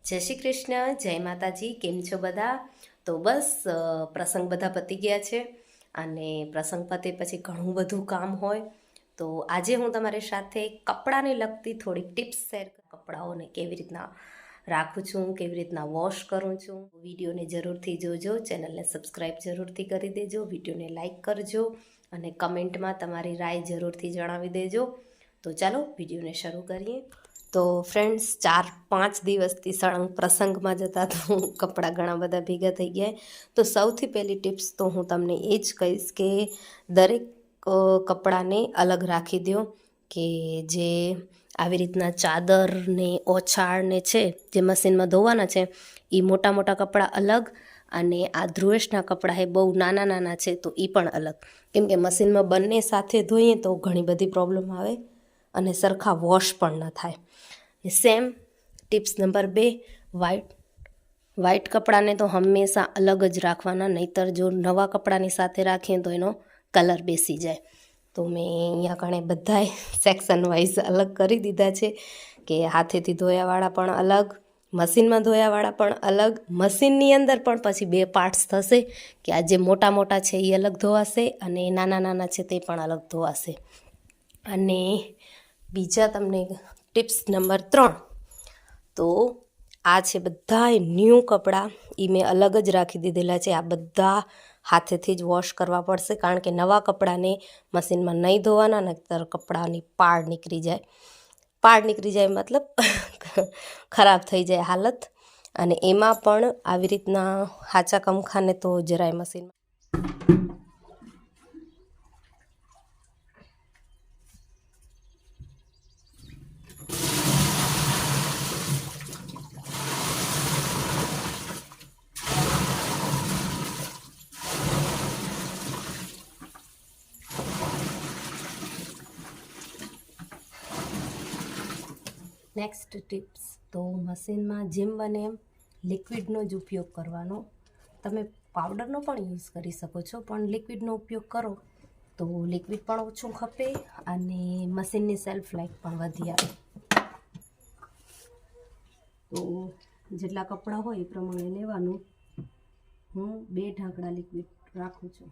જય શ્રી કૃષ્ણ, જય માતાજી. કેમ છો બધા? તો બસ પ્રસંગ બધા પતી ગયા છે અને પ્રસંગ પતે પછી ઘણું બધું કામ હોય. તો આજે હું તમારી સાથે કપડાને લગતી થોડીક ટિપ્સ શેર કરું. કપડાઓને કેવી રીતના રાખું છું, કેવી રીતના વોશ કરું છું. વિડીયોને જરૂરથી જોજો, ચેનલને સબસ્ક્રાઈબ જરૂરથી કરી દેજો, વિડીયોને લાઈક કરજો અને કમેન્ટમાં તમારી રાય જરૂરથી જણાવી દેજો. તો ચાલો વિડીયોને શરૂ કરીએ. તો ફ્રેન્ડ્સ, 4-5 દિવસથી સળંગ પ્રસંગમાં જતા તો કપડાં ઘણા બધા ભેગા થઈ ગયા. તો સૌથી પહેલી ટિપ્સ તો હું તમને એ જ કહીશ કે દરેક કપડાને અલગ રાખી દો. કે જે આવી રીતના ચાદરને ઓછાળને છે જે મશીનમાં ધોવાના છે એ મોટા મોટા કપડાં અલગ, અને આ ધ્રુવેશના કપડાં એ બહુ નાના નાના છે તો એ પણ અલગ. કેમ કે મશીનમાં બંને સાથે ધોઈએ તો ઘણી બધી પ્રોબ્લેમ આવે અને સરખા વોશ પણ ન થાય. સેમ ટિપ્સ નંબર 2, વ્હાઇટ કપડાને તો હંમેશા અલગ જ રાખવાના, નહીંતર જો નવા કપડાની સાથે રાખીએ તો એનો કલર બેસી જાય. તો મેં અહીંયા કણે બધાય સેક્શન વાઇઝ અલગ કરી દીધા છે કે હાથેથી ધોયાવાળા પણ અલગ, મશીનમાં ધોયાવાળા પણ અલગ. મશીનની અંદર પણ પછી 2 પાર્ટ્સ થશે કે આ જે મોટા મોટા છે એ અલગ ધોવાશે અને નાના નાના છે તે પણ અલગ ધોવાશે. અને બીજા તમને ટિપ્સ નંબર 3, તો આ છે બધા ન્યૂ કપડાં, એ મેં અલગ જ રાખી દીધેલા છે. આ બધા હાથેથી જ વોશ કરવા પડશે, કારણ કે નવા કપડાને મશીનમાં નહીં ધોવાના, નહીંતર કપડાની પાડ નીકળી જાય મતલબ ખરાબ થઈ જાય હાલત. અને એમાં પણ આવી રીતના હાચા કમખાને તો જરાય મશીનમાં નેક્સ્ટ ટિપ્સ, તો મશીનમાં જેમ બને એમ લિક્વિડનો જ ઉપયોગ કરવાનો. તમે પાવડરનો પણ યુઝ કરી શકો છો, પણ લિક્વિડનો ઉપયોગ કરો તો લિક્વિડ પણ ઓછું ખપે અને મશીનની સેલ્ફ લાઈફ પણ વધી આવે. તો જેટલા કપડાં હોય એ પ્રમાણે લેવાનું. હું 2 ઢાંકણા લિક્વિડ રાખું છું.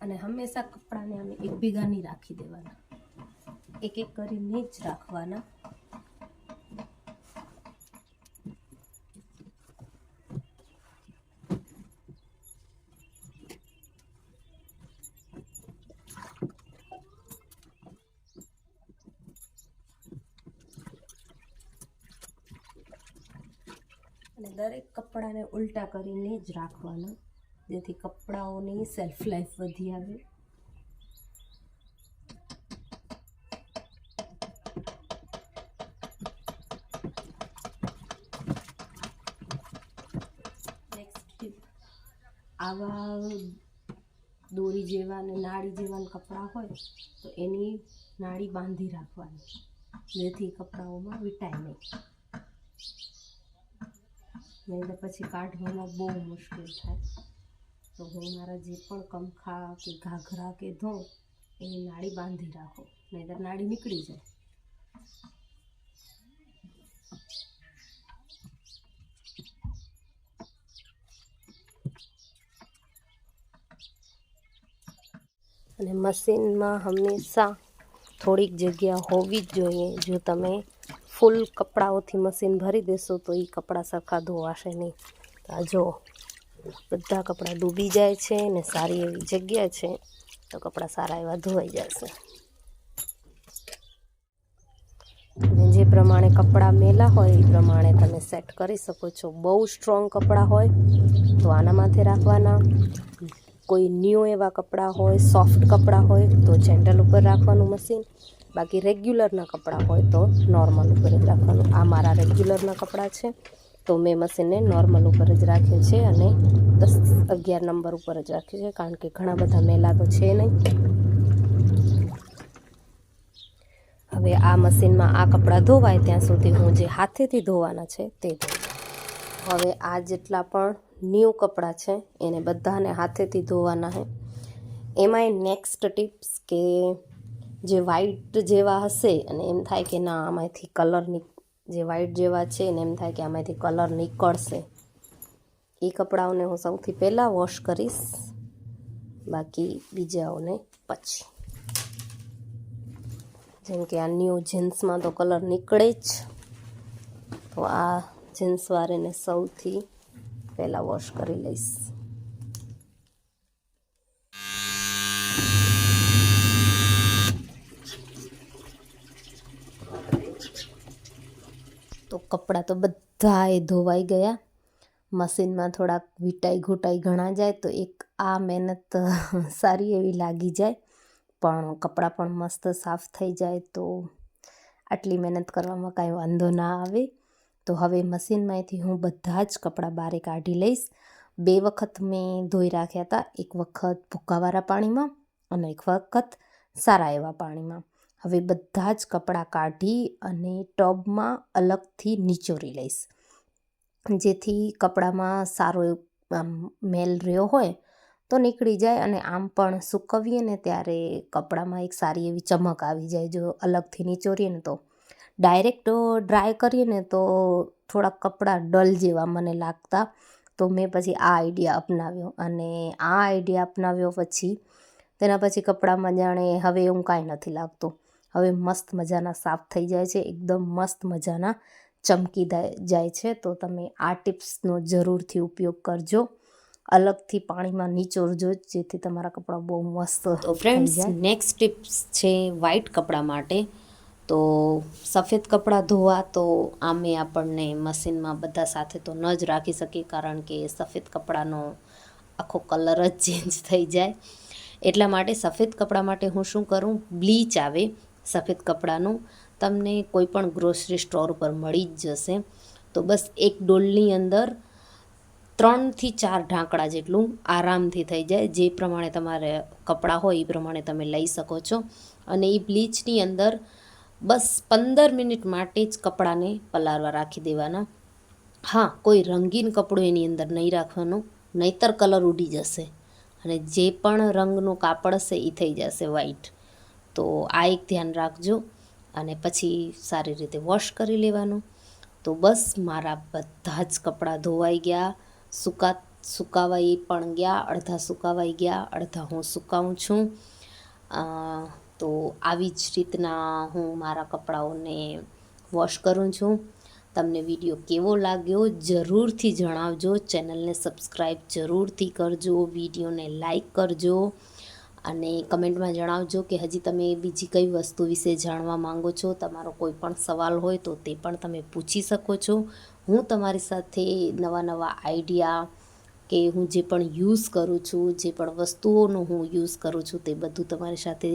અને હંમેશા કપડાને અમે એક ભેગા નહીં રાખી દેવાના, એક એક કરીને જ રાખવાના. અને દરેક કપડાને ઉલટા કરીને જ રાખવાના, જેથી કપડાઓની સેલ્ફ લાઈફ વધી આવે. નેક્સ્ટ ટીપ, આવા દોરી જેવા અને નાળી જેવા કપડાં હોય તો એની નાળી બાંધી રાખવાની, જેથી કપડાઓમાં વિટાય નહીં તો પછી કાઢવામાં બહુ મુશ્કેલ થાય. તો હું મારા જે પણ કમખા કે ઘાઘરા કે ધોઉં એની નાળી બાંધી રાખો, નહીંતર નાળી નીકળી જાય. અને મશીનમાં હંમેશા થોડીક જગ્યા હોવી જ જોઈએ. જો તમે ફૂલ કપડાઓથી મશીન ભરી દેશો તો એ કપડાં સરખા ધોવાશે નહીં. આ જો બધા કપડાં ડૂબી જાય છે ને સારી એવી જગ્યા છે તો કપડાં સારા એવા ધોવાઈ જશે. અને જે પ્રમાણે કપડાં મેલા હોય એ પ્રમાણે તમે સેટ કરી શકો છો. બહુ સ્ટ્રોંગ કપડાં હોય તો આના માથે રાખવાના, કોઈ ન્યૂ એવા કપડાં હોય, સોફ્ટ કપડાં હોય તો જેન્ટલ ઉપર રાખવાનું મશીન. બાકી રેગ્યુલરના કપડાં હોય તો નોર્મલ ઉપર જ રાખવાનું. આ મારા રેગ્યુલરના કપડાં છે તો મેં મશીનને નોર્મલ ઉપર જ રાખ્યું છે અને 10-11 નંબર ઉપર જ રાખ્યું છે, કારણ કે ઘણા બધા મેલા તો છે નહીં. હવે આ મશીનમાં આ કપડાં ધોવાય ત્યાં સુધી હું જે હાથેથી ધોવાના છે તે ધોઉં. હવે આ જેટલા પણ ન્યૂ કપડાં છે એને બધાને હાથેથી ધોવાના છે. એમાંય નેક્સ્ટ ટિપ્સ કે જે વ્હાઈટ જેવા હશે અને એમ થાય કે ના આમાંથી કલરની જે વ્હાઈટ જેવા છે ને એમ થાય કે આમાંથી કલર નીકળશે, એ કપડાઓને હું સૌથી પહેલાં વોશ કરીશ, બાકી બીજાઓને પછી. જેમ કે આ ન્યૂ જીન્સમાં તો કલર નીકળે જ, તો આ જીન્સવાળાને સૌથી પહેલાં વોશ કરી લઈશ. તો કપડાં તો બધાએ ધોવાઈ ગયા. મશીનમાં થોડાક વીટાઈ ઘૂંટાઈ ઘણા જાય તો એક આ મહેનત સારી એવી લાગી જાય, પણ કપડાં પણ મસ્ત સાફ થઈ જાય. તો આટલી મહેનત કરવામાં કાંઈ વાંધો ના આવે. તો હવે મશીનમાંથી હું બધા જ કપડાં બહાર કાઢી લઈશ. 2 વખત મેં ધોઈ રાખ્યા હતા, એક વખત ભૂકાવાળા પાણીમાં અને એક વખત સારા એવા પાણીમાં. હવે બધા જ કપડાં કાઢી અને ટબમાં અલગથી નીચોરી લઈશ, જેથી કપડામાં સારો આમ મેલ રહ્યો હોય તો નીકળી જાય, અને આમ પણ સૂકવીએ ને ત્યારે કપડામાં એક સારી એવી ચમક આવી જાય. જો અલગથી નીચોરીએ ને તો ડાયરેક્ટ ડ્રાય કરીએ ને તો થોડાક કપડાં ડલ જેવા મને લાગતા. તો મેં પછી આ આઈડિયા અપનાવ્યો, અને આ આઈડિયા અપનાવ્યો પછી તેના પછી કપડામાં જાણે હવે એવું કાંઈ નથી લાગતું. હવે મસ્ત મજાના સાફ થઈ જાય છે, એકદમ મસ્ત મજાના ચમકી જાય છે. તો તમે આ ટિપ્સનો જરૂરથી ઉપયોગ કરજો, અલગથી પાણીમાં નીચોરજો, જેથી તમારા કપડાં બહુ મસ્ત. તો ફ્રેન્ડ્સ, નેક્સ્ટ ટિપ્સ છે વ્હાઈટ કપડાં માટે. તો સફેદ કપડાં ધોવા તો આમે આપણને મશીનમાં બધા સાથે તો ન જ રાખી શકીએ, કારણ કે સફેદ કપડાનો આખો કલર જ ચેન્જ થઈ જાય. એટલા માટે સફેદ કપડાં માટે હું શું કરું, બ્લીચ આવે સફેદ કપડાનું, તમને કોઈ પણ ગ્રોસરી સ્ટોર ઉપર મળી જ જશે. તો બસ એક ડોલની અંદર 3 થી 4 ઢાંકણા જેટલું આરામથી થઈ જાય. જે પ્રમાણે તમારે કપડાં હોય એ પ્રમાણે તમે લઈ શકો છો. અને એ બ્લીચની અંદર બસ 15 મિનિટ માટે જ કપડાને પલાળવા રાખી દેવાના. હા, કોઈ રંગીન કપડું એની અંદર નહીં રાખવાનું, નહીંતર કલર ઉડી જશે અને જે પણ રંગનું કાપડ હશે એ થઈ જશે વ્હાઈટ. તો આ એક ધ્યાન રાખજો, અને પછી સારી રીતે વોશ કરી લેવાનું. તો બસ મારા બધા જ કપડાં ધોવાઈ ગયા, સુકાવાઈ પણ ગયા, અડધા સુકાવાઈ ગયા, અડધા હું સુકાવું છું. તો આવી જ રીતના હું મારા કપડાઓને વોશ કરું છું. તમને વિડીયો કેવો લાગ્યો જરૂરથી જણાવજો. ચેનલને સબસ્ક્રાઈબ જરૂરથી કરજો, વિડીયોને લાઈક કરજો, અને કમેન્ટમાં જણાવજો કે હજી તમે બીજી કઈ વસ્તુ વિશે જાણવા માંગો છો. તમારો કોઈ પણ સવાલ હોય તો તે પણ તમે પૂછી શકો છો. હું તમારી સાથે નવા નવા આઈડિયા કે હું જે પણ યુઝ કરું છું, જે પણ વસ્તુઓનો હું યુઝ કરું છું, તે બધું તમારી સાથે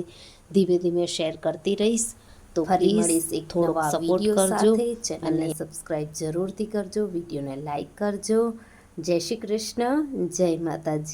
ધીમે ધીમે શેર કરતી રહીશ. તો ફરી મળીશ એક થોડો સપોર્ટ કરજો, ચેનલને સબસ્ક્રાઈબ જરૂરથી કરજો, વિડીયોને લાઈક કરજો. જય શ્રી કૃષ્ણ, જય માતાજી.